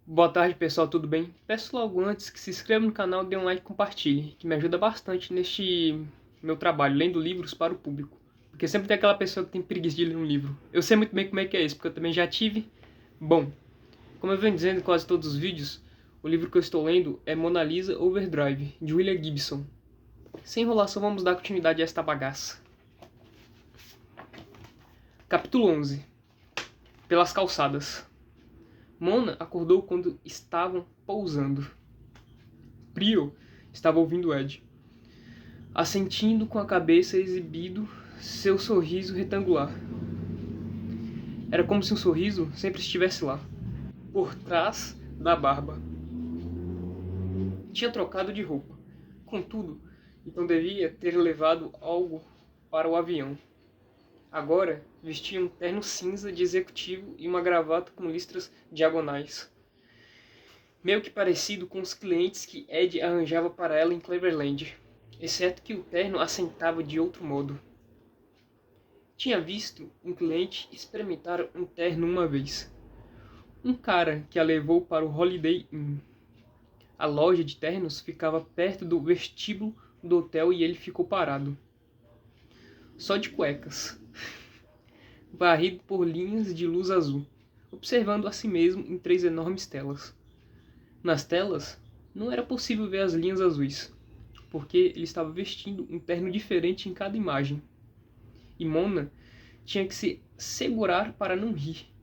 Boa tarde, pessoal, tudo bem? Peço logo antes que se inscreva no canal, dê um like e compartilhe, que me ajuda bastante neste meu trabalho, lendo livros para o público. Porque sempre tem aquela pessoa que tem preguiça de ler um livro. Eu sei muito bem como é que é isso, porque eu também já tive. Bom, como eu venho dizendo em quase todos os vídeos, o livro que eu estou lendo é Mona Lisa Overdrive, de William Gibson. Sem enrolação, vamos dar continuidade a esta bagaça. Capítulo 11. Pelas calçadas. Mona acordou quando estavam pousando. Prio estava ouvindo Ed, assentindo com a cabeça, exibindo seu sorriso retangular. Era como se um sorriso sempre estivesse lá, por trás da barba. Tinha trocado de roupa, contudo, então devia ter levado algo para o avião. Agora vestia um terno cinza de executivo e uma gravata com listras diagonais, meio que parecido com os clientes que Ed arranjava para ela em Cleveland, exceto que o terno assentava de outro modo. Tinha visto um cliente experimentar um terno uma vez. Um cara que a levou para o Holiday Inn. A loja de ternos ficava perto do vestíbulo do hotel e ele ficou parado. Só de cuecas, varrido por linhas de luz azul, observando a si mesmo em 3 enormes telas. Nas telas, não era possível ver as linhas azuis, porque ele estava vestindo um terno diferente em cada imagem. E Mona tinha que se segurar para não rir,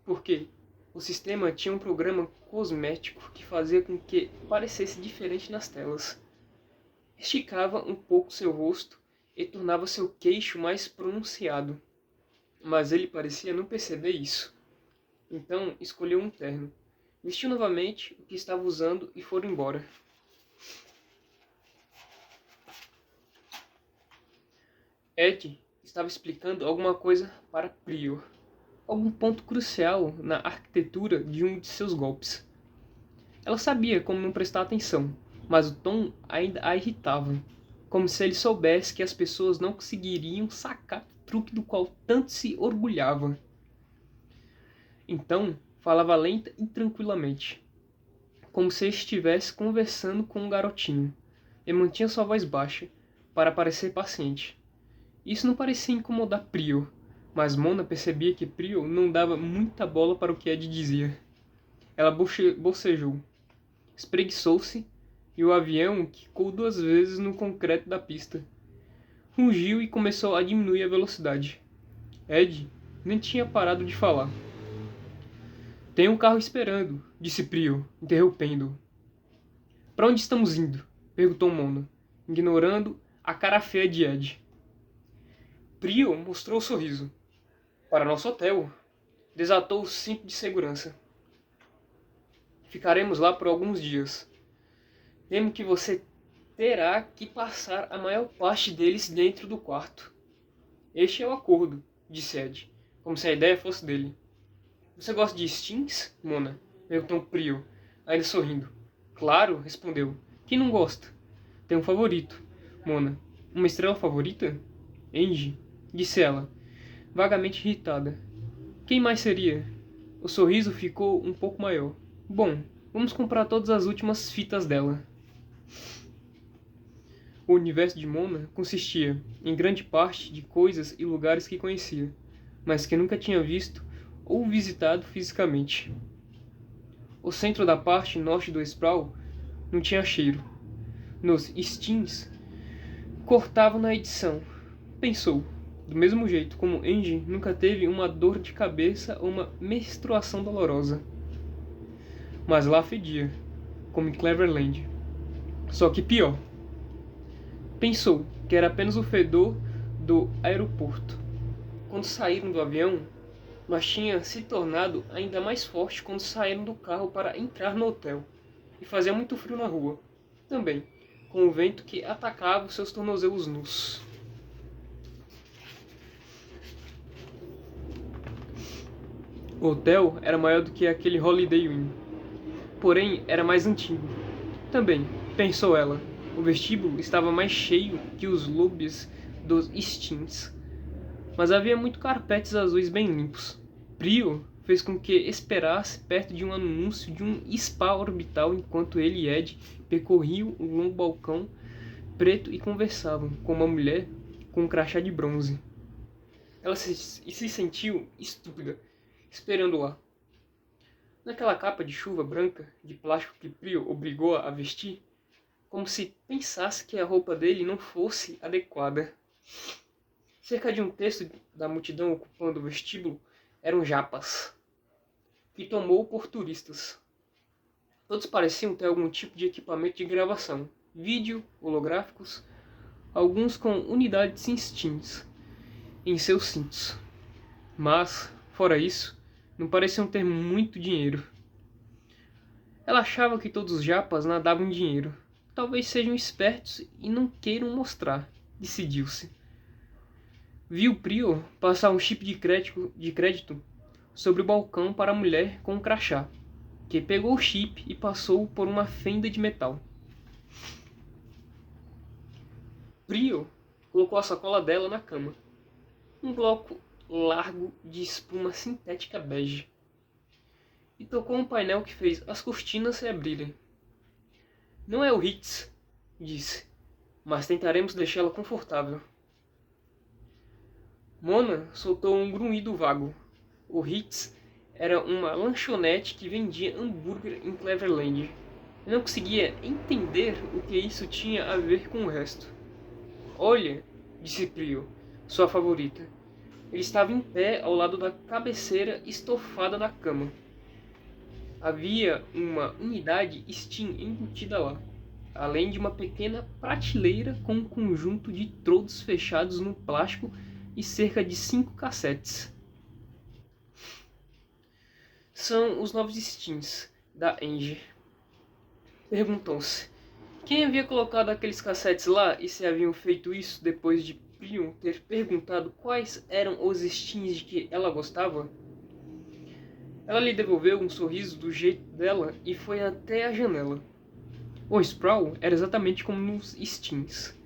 porque o sistema tinha um programa cosmético que fazia com que parecesse diferente nas telas. Esticava um pouco seu rosto e tornava seu queixo mais pronunciado, mas ele parecia não perceber isso. Então escolheu um terno, vestiu novamente o que estava usando e foram embora. Ed estava explicando alguma coisa para Prior, algum ponto crucial na arquitetura de um de seus golpes. Ela sabia como não prestar atenção, mas o tom ainda a irritava, como se ele soubesse que as pessoas não conseguiriam sacar o truque do qual tanto se orgulhava. Então, falava lenta e tranquilamente, como se estivesse conversando com um garotinho, e mantinha sua voz baixa, para parecer paciente. Isso não parecia incomodar Prior, mas Mona percebia que Prior não dava muita bola para o que Ed dizia. Ela bocejou, espreguiçou-se e o avião quicou 2 vezes no concreto da pista. Rugiu e começou a diminuir a velocidade. Ed nem tinha parado de falar. Tem um carro esperando, disse Prior, interrompendo-o. Para onde estamos indo? Perguntou Mona, ignorando a cara feia de Ed. Prior mostrou o sorriso. Para nosso hotel. Desatou o cinto de segurança. Ficaremos lá por alguns dias. Temo que você terá que passar a maior parte deles dentro do quarto. Este é o acordo, disse Ed, como se a ideia fosse dele. Você gosta de Stings, Mona? Perguntou Prior, ainda sorrindo. Claro, respondeu. Quem não gosta? Tem um favorito, Mona. Uma estrela favorita? Angie, disse ela, vagamente irritada. Quem mais seria? O sorriso ficou um pouco maior. Bom, vamos comprar todas as últimas fitas dela. O universo de Mona consistia, em grande parte, de coisas e lugares que conhecia, mas que nunca tinha visto ou visitado fisicamente. O centro da parte norte do Sprawl não tinha cheiro. Nos Stings, cortavam na edição. Pensou, do mesmo jeito como Angie nunca teve uma dor de cabeça ou uma menstruação dolorosa. Mas lá fedia, como em Cleveland. Só que pior. Pensou que era apenas o fedor do aeroporto. Quando saíram do avião, mas tinha se tornado ainda mais forte quando saíram do carro para entrar no hotel. E fazia muito frio na rua, também, com o vento que atacava os seus tornozelos nus. O hotel era maior do que aquele Holiday Inn, porém era mais antigo. Também, pensou ela, o vestíbulo estava mais cheio que os lobbies dos Stings, mas havia muito carpetes azuis bem limpos. Prior fez com que esperasse perto de um anúncio de um spa orbital enquanto ele e Ed percorriam um longo balcão preto e conversavam com uma mulher com um crachá de bronze. Ela se sentiu estúpida, esperando lá. Naquela capa de chuva branca de plástico que Prio obrigou a vestir, como se pensasse que a roupa dele não fosse adequada. Cerca de um terço da multidão ocupando o vestíbulo eram japas, que tomou por turistas. Todos pareciam ter algum tipo de equipamento de gravação, vídeo, holográficos, alguns com unidades instintas em seus cintos. Mas, fora isso, não pareciam ter muito dinheiro. Ela achava que todos os japas nadavam em dinheiro. Talvez sejam espertos e não queiram mostrar. Decidiu-se. Viu Prio passar um chip de crédito sobre o balcão para a mulher com um crachá, que pegou o chip e passou por uma fenda de metal. Prio colocou a sacola dela na cama. Um bloco largo de espuma sintética bege. E tocou um painel que fez as cortinas se abrirem. Não é o Hitz, disse, mas tentaremos deixá-la confortável. Mona soltou um grunhido vago. O Hitz era uma lanchonete que vendia hambúrguer em Cleveland. Eu não conseguia entender o que isso tinha a ver com o resto. Olha, disse Prio, sua favorita. Ele estava em pé ao lado da cabeceira estofada da cama. Havia uma unidade Steam embutida lá, além de uma pequena prateleira com um conjunto de trodos fechados no plástico e cerca de 5 cassetes. São os novos Steams da Enge. Perguntou-se quem havia colocado aqueles cassetes lá e se haviam feito isso depois de Prion ter perguntado quais eram os Steams de que ela gostava. Ela lhe devolveu um sorriso do jeito dela e foi até a janela. O Sprawl era exatamente como nos Steams.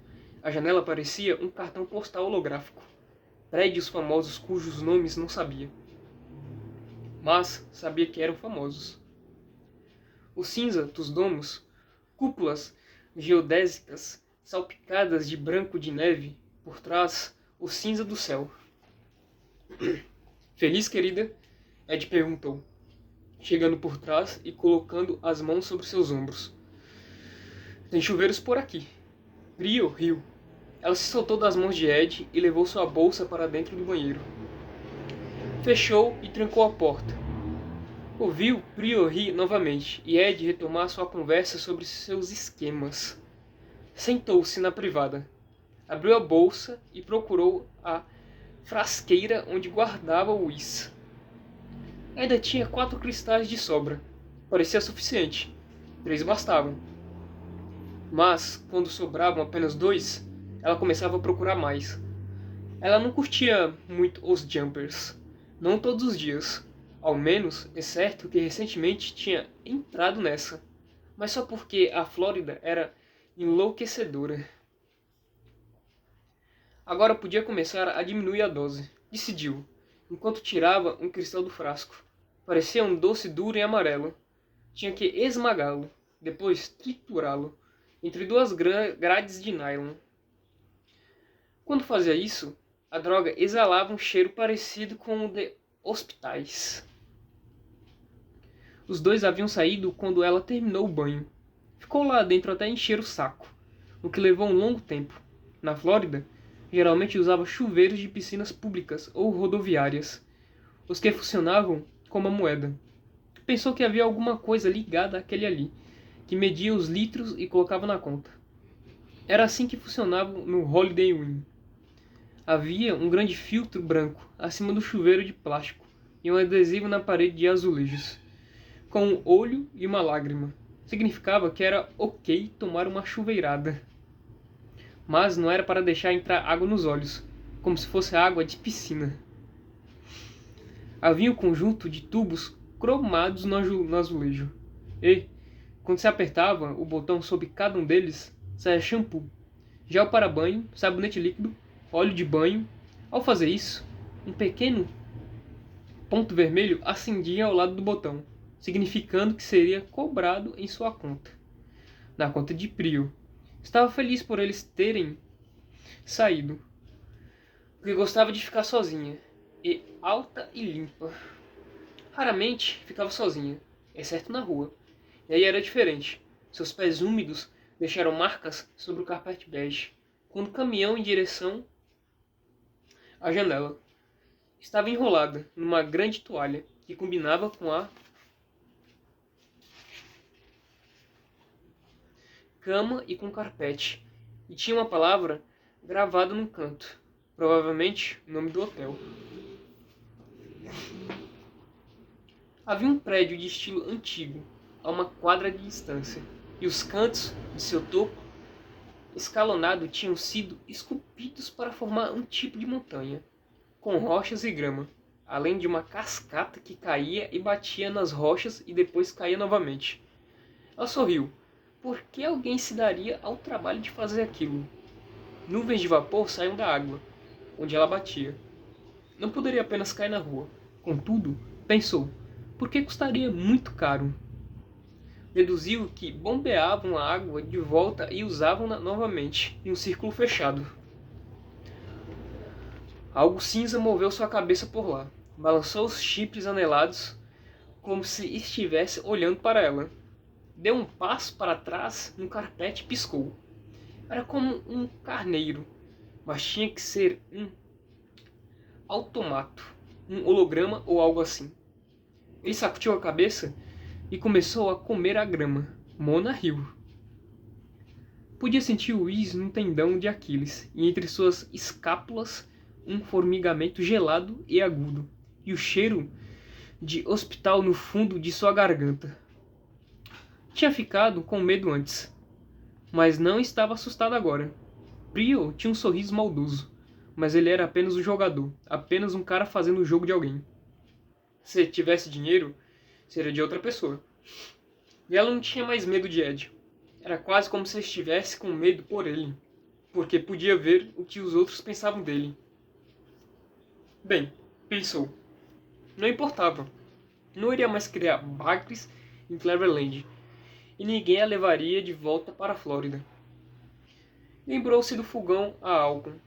A janela parecia um cartão postal holográfico. Prédios famosos cujos nomes não sabia. Mas sabia que eram famosos. O cinza dos domos, cúpulas geodésicas salpicadas de branco de neve, por trás, o cinza do céu. Feliz, querida? Ed perguntou, chegando por trás e colocando as mãos sobre seus ombros. Tem chuveiros por aqui. Prio riu. Ela se soltou das mãos de Ed e levou sua bolsa para dentro do banheiro. Fechou e trancou a porta. Ouviu Prio rir novamente e Ed retomar sua conversa sobre seus esquemas. Sentou-se na privada. Abriu a bolsa e procurou a frasqueira onde guardava o whis. Ainda tinha 4 cristais de sobra. Parecia suficiente. 3 bastavam. Mas, quando sobravam apenas 2, ela começava a procurar mais. Ela não curtia muito os jumpers. Não todos os dias. Ao menos, é certo que recentemente tinha entrado nessa. Mas só porque a Flórida era enlouquecedora. Agora podia começar a diminuir a dose. Decidiu, enquanto tirava um cristal do frasco. Parecia um doce duro e amarelo. Tinha que esmagá-lo, depois triturá-lo, entre 2 grades de nylon. Quando fazia isso, a droga exalava um cheiro parecido com o de hospitais. Os 2 haviam saído quando ela terminou o banho. Ficou lá dentro até encher o saco, o que levou um longo tempo. Na Flórida, geralmente usava chuveiros de piscinas públicas ou rodoviárias, os que funcionavam como a moeda. Pensou que havia alguma coisa ligada àquele ali, que media os litros e colocava na conta. Era assim que funcionava no Holiday Inn. Havia um grande filtro branco acima do chuveiro de plástico e um adesivo na parede de azulejos, com um olho e uma lágrima. Significava que era ok tomar uma chuveirada. Mas não era para deixar entrar água nos olhos, como se fosse água de piscina. Havia um conjunto de tubos cromados no azulejo. E, quando se apertava o botão sobre cada um deles, saía shampoo, gel para banho, sabonete líquido, óleo de banho. Ao fazer isso, um pequeno ponto vermelho acendia ao lado do botão, significando que seria cobrado em sua conta. Na conta de Prio. Estava feliz por eles terem saído, porque gostava de ficar sozinha, e alta e limpa. Raramente ficava sozinha, exceto na rua. E aí era diferente. Seus pés úmidos deixaram marcas sobre o carpete bege, quando caminhou em direção à janela. Estava enrolada numa grande toalha que combinava com a cama e com o carpete, e tinha uma palavra gravada num canto, provavelmente o nome do hotel. Havia um prédio de estilo antigo, a uma quadra de distância, e os cantos de seu topo escalonado tinham sido esculpidos para formar um tipo de montanha, com rochas e grama, além de uma cascata que caía e batia nas rochas e depois caía novamente. Ela sorriu. Por que alguém se daria ao trabalho de fazer aquilo? Nuvens de vapor saíam da água, onde ela batia. Não poderia apenas cair na rua. Contudo, pensou, por que custaria muito caro? Deduziu que bombeavam a água de volta e usavam-na novamente, em um círculo fechado. Algo cinza moveu sua cabeça por lá. Balançou os chifres anelados, como se estivesse olhando para ela. Deu um passo para trás no carpete e piscou. Era como um carneiro, mas tinha que ser um automato, um holograma ou algo assim. Ele sacudiu a cabeça e começou a comer a grama. Mona riu. Podia sentir o Whis no tendão de Aquiles, e entre suas escápulas um formigamento gelado e agudo, e o cheiro de hospital no fundo de sua garganta. Tinha ficado com medo antes, mas não estava assustado agora. Prio tinha um sorriso maldoso, mas ele era apenas um jogador, apenas um cara fazendo o jogo de alguém. Se tivesse dinheiro, seria de outra pessoa. E ela não tinha mais medo de Ed. Era quase como se estivesse com medo por ele, porque podia ver o que os outros pensavam dele. Bem, pensou. Não importava. Não iria mais criar bagres em Cleverland, e ninguém a levaria de volta para a Flórida. Lembrou-se do fogão a álcool.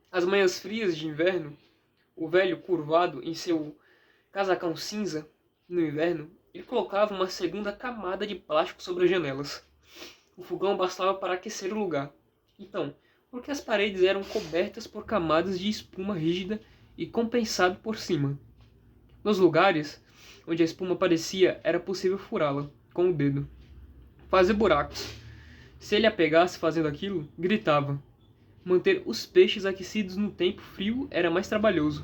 As manhãs frias de inverno, o velho curvado em seu casacão cinza, no inverno, ele colocava uma segunda camada de plástico sobre as janelas. O fogão bastava para aquecer o lugar. Então, por que as paredes eram cobertas por camadas de espuma rígida e compensado por cima? Nos lugares onde a espuma aparecia, era possível furá-la com o dedo. Fazer buracos. Se ele a pegasse fazendo aquilo, gritava. Manter os peixes aquecidos no tempo frio era mais trabalhoso.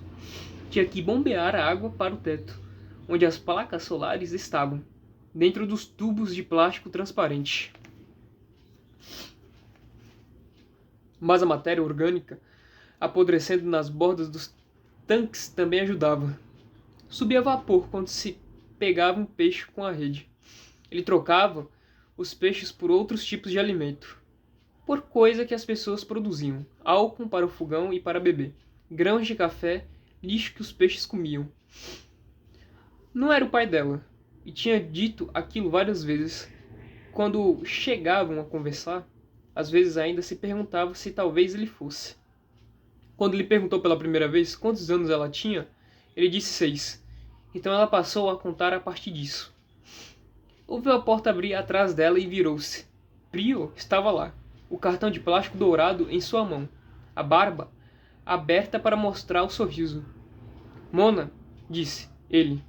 Tinha que bombear a água para o teto, onde as placas solares estavam, dentro dos tubos de plástico transparente. Mas a matéria orgânica, apodrecendo nas bordas dos tanques, também ajudava. Subia vapor quando se pegava um peixe com a rede. Ele trocava os peixes por outros tipos de alimento, por coisa que as pessoas produziam, álcool para o fogão e para beber, grãos de café, lixo que os peixes comiam. Não era o pai dela, e tinha dito aquilo várias vezes. Quando chegavam a conversar, às vezes ainda se perguntava se talvez ele fosse. Quando lhe perguntou pela primeira vez quantos anos ela tinha, ele disse 6. Então ela passou a contar a partir disso. Ouviu a porta abrir atrás dela e virou-se. Prio estava lá, o cartão de plástico dourado em sua mão, a barba aberta para mostrar o sorriso. Mona, disse ele,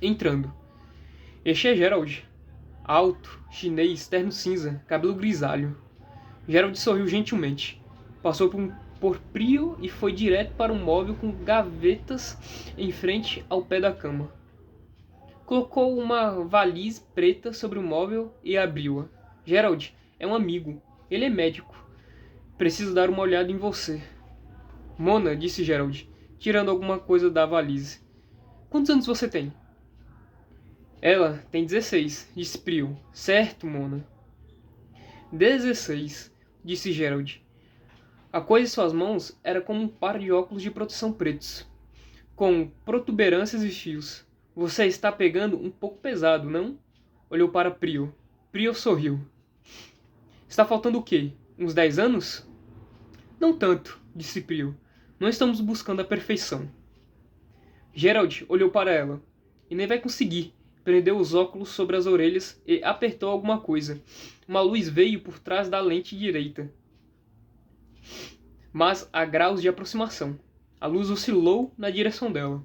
entrando. Este é Gerald. Alto, chinês, terno cinza, cabelo grisalho. Gerald sorriu gentilmente. Passou por Prio e foi direto para um móvel com gavetas em frente ao pé da cama. Colocou uma valise preta sobre o móvel e abriu-a. Gerald é um amigo. Ele é médico. Preciso dar uma olhada em você. Mona, disse Gerald, tirando alguma coisa da valise. Quantos anos você tem? Ela tem 16, disse Prio. Certo, Mona. 16, disse Gerald. A coisa em suas mãos era como um par de óculos de proteção pretos. com protuberâncias e fios. Você está pegando um pouco pesado, não? Olhou para Prior. Prior sorriu. Está faltando o quê? Uns 10 anos? Não tanto, disse Prior. Não estamos buscando a perfeição. Gerald olhou para ela. E nem vai conseguir. Prendeu os óculos sobre as orelhas e apertou alguma coisa. Uma luz veio por trás da lente direita. Mas a graus de aproximação. A luz oscilou na direção dela.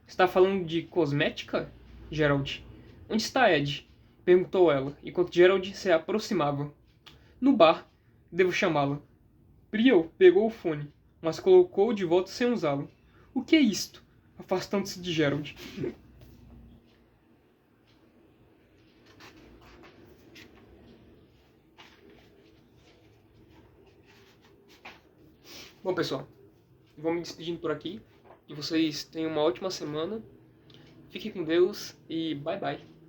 Está falando de cosmética, Gerald? Onde está Ed? Perguntou ela, enquanto Gerald se aproximava. No bar. Devo chamá-la. Prior pegou o fone, mas colocou-o de volta sem usá-lo. O que é isto? Afastando-se de Gerald. Bom, pessoal, vou me despedindo por aqui. Que vocês tenham uma ótima semana. Fiquem com Deus e bye bye.